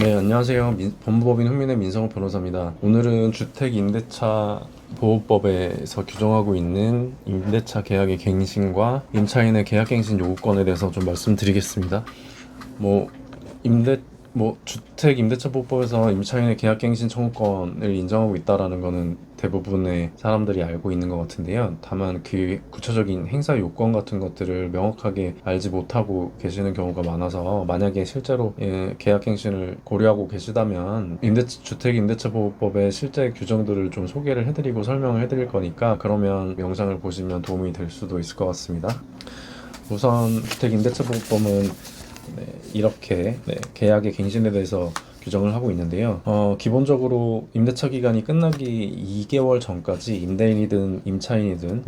네, 안녕하세요. 법무법인 훈민의 민성호 변호사입니다. 오늘은 주택임대차 보호법에서 규정하고 있는 임대차 계약의 갱신과 임차인의 계약갱신 요구권에 대해서 좀 말씀드리겠습니다. 뭐 임대 주택 임대차 보호법에서 임차인의 계약갱신 청구권을 인정하고 있다라는 거는 대부분의 사람들이 알고 있는 것 같은데요. 다만 그 구체적인 행사 요건 같은 것들을 명확하게 알지 못하고 계시는 경우가 많아서, 만약에 실제로 계약갱신을 고려하고 계시다면 주택 임대차 보호법의 실제 규정들을 좀 소개를 해드리고 설명을 해드릴 거니까, 그러면 영상을 보시면 도움이 될 수도 있을 것 같습니다. 우선 주택 임대차 보호법은 이렇게 계약의 갱신에 대해서 규정을 하고 있는데요. 기본적으로 임대차 기간이 끝나기 2개월 전까지 임대인이든 임차인이든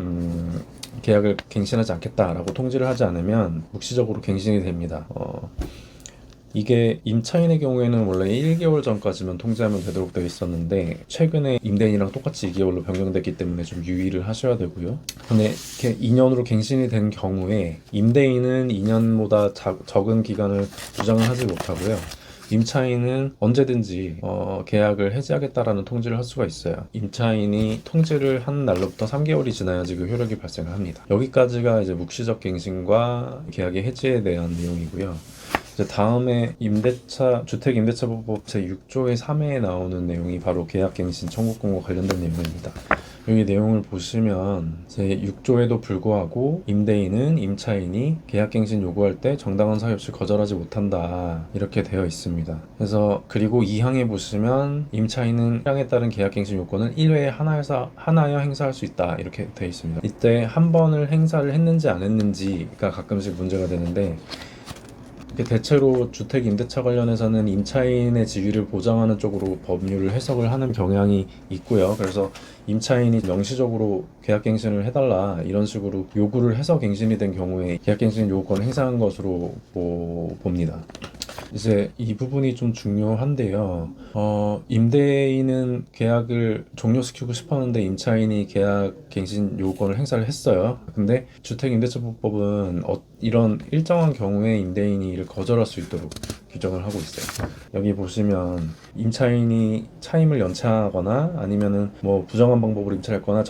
계약을 갱신하지 않겠다라고 통지를 하지 않으면 묵시적으로 갱신이 됩니다. 이게 임차인의 경우에는 원래 1개월 전까지만 통지하면 되도록 되어 있었는데, 최근에 임대인이랑 똑같이 2개월로 변경됐기 때문에 좀 유의를 하셔야 되고요. 근데 이렇게 2년으로 갱신이 된 경우에 임대인은 2년보다 적은 기간을 주장을 하지 못하고요. 임차인은 언제든지 계약을 해지하겠다라는 통지를 할 수가 있어요. 임차인이 통지를 한 날로부터 3개월이 지나야지 그 효력이 발생을 합니다. 여기까지가 이제 묵시적 갱신과 계약의 해지에 대한 내용이고요. 이제 다음에 주택임대차보호법 제6조의 3회에 나오는 내용이 바로 계약갱신 청구권과 관련된 내용입니다. 여기 내용을 보시면 제6조에도 불구하고 임대인은 임차인이 계약갱신 요구할 때 정당한 사유 없이 거절하지 못한다, 이렇게 되어 있습니다. 그리고 2항에 보시면 임차인은 1항에 따른 계약갱신 요건은 1회에 하나여 행사할 수 있다, 이렇게 되어 있습니다. 이때 한 번을 행사를 했는지 안 했는지가 가끔씩 문제가 되는데, 대체로 주택 임대차 관련해서는 임차인의 지위를 보장하는 쪽으로 법률을 해석을 하는 경향이 있고요. 그래서 임차인이 명시적으로 계약갱신을 해달라, 이런 식으로 요구를 해서 갱신이 된 경우에 계약갱신 요구권을 행사한 것으로 봅니다. 이제 이 부분이 좀 중요한데요. 임대인은 계약을 종료시키고 싶었는데 임차인이 계약갱신 요구권을 행사를 했어요. 근데 주택임대차보호법은 이런 일정한 경우에 임대인이 이를 거절할 수 있도록 규정을 하고 있어요. 여기 보시면 임차인이 차임을 연체하거나 아니면은 부정한 방법으로 임차했거나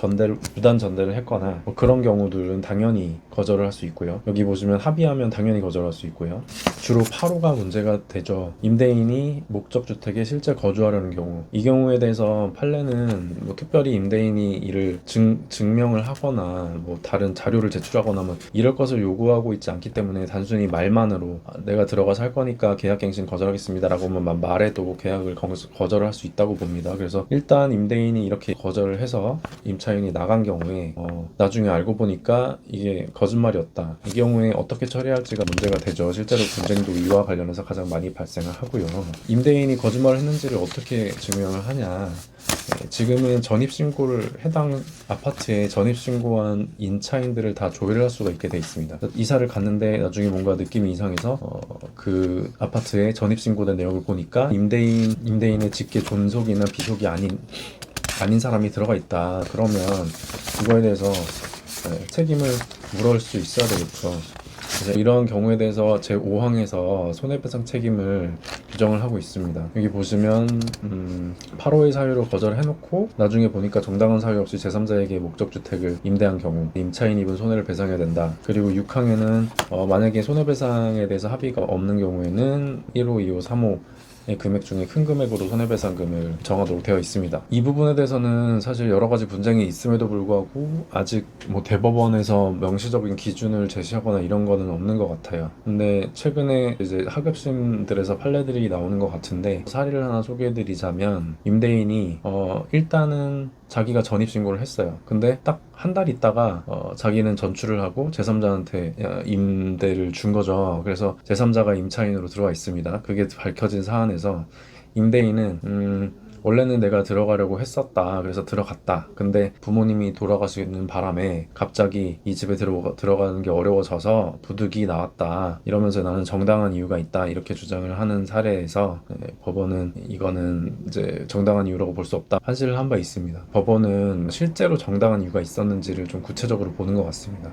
무단 전대를 했거나 그런 경우들은 당연히 거절을 할 수 있고요. 여기 보시면 합의하면 당연히 거절할 수 있고요. 주로 8호가 문제가 되죠. 임대인이 목적주택에 실제 거주하려는 경우, 이 경우에 대해서 판례는 특별히 임대인이 이를 증명을 하거나 다른 자료를 제출하거나 이럴 것을 요구하고 있지 않기 때문에, 단순히 말만으로 내가 들어가서 할 거니까 계약갱신 거절하겠습니다 라고만 말해도 계약을 거절할 수 있다고 봅니다. 그래서 일단 임대인이 이렇게 거절을 해서 임차인이 나간 경우에 나중에 알고 보니까 이게 거짓말이었다, 이 경우에 어떻게 처리할지가 문제가 되죠. 실제로 분쟁도 이와 관련해서 가장 많이 발생을 하고요. 임대인이 거짓말을 했는지를 어떻게 증명을 하냐, 지금은 해당 아파트에 전입신고한 임차인들을 다 조회할 수가 있게 돼 있습니다. 이사를 갔는데 나중에 뭔가 느낌이 이상해서 그 아파트에 전입신고된 내역을 보니까 임대인의 직계 존속이나 비속이 아닌 사람이 들어가 있다. 그러면 이거에 대해서 책임을 물을 수 있어야 되겠죠. 그래서 이런 경우에 대해서 제5항에서 손해배상 책임을 규정을 하고 있습니다. 여기 보시면 8호의 사유로 거절해놓고 나중에 보니까 정당한 사유 없이 제3자에게 목적주택을 임대한 경우 임차인이 입은 손해를 배상해야 된다. 그리고 6항에는 만약에 손해배상에 대해서 합의가 없는 경우에는 1호, 2호, 3호 금액 중에 큰 금액으로 손해배상금을 정하도록 되어 있습니다. 이 부분에 대해서는 사실 여러 가지 분쟁이 있음에도 불구하고 아직 대법원에서 명시적인 기준을 제시하거나 이런 거는 없는 것 같아요. 근데 최근에 이제 하급심들에서 판례들이 나오는 것 같은데, 사례를 하나 소개해드리자면, 임대인이 일단은 자기가 전입신고를 했어요. 근데 딱 한 달 있다가 자기는 전출을 하고 제3자한테 임대를 준 거죠. 그래서 제3자가 임차인으로 들어와 있습니다. 그게 밝혀진 사안에서 임대인은 원래는 내가 들어가려고 했었다, 그래서 들어갔다. 근데 부모님이 돌아가시는 바람에 갑자기 이 집에 들어가는 게 어려워져서 부득이 나왔다, 이러면서 나는 정당한 이유가 있다, 이렇게 주장을 하는 사례에서 법원은 이거는 이제 정당한 이유라고 볼 수 없다, 판시를 한 바 있습니다. 법원은 실제로 정당한 이유가 있었는지를 좀 구체적으로 보는 것 같습니다.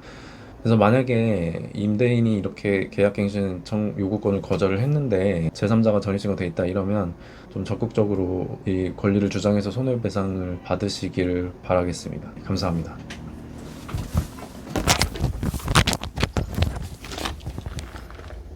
그래서 만약에 임대인이 이렇게 계약갱신 요구권을 거절을 했는데 제3자가 전입신고 돼 있다 이러면 좀 적극적으로 이 권리를 주장해서 손해배상을 받으시길 바라겠습니다. 감사합니다.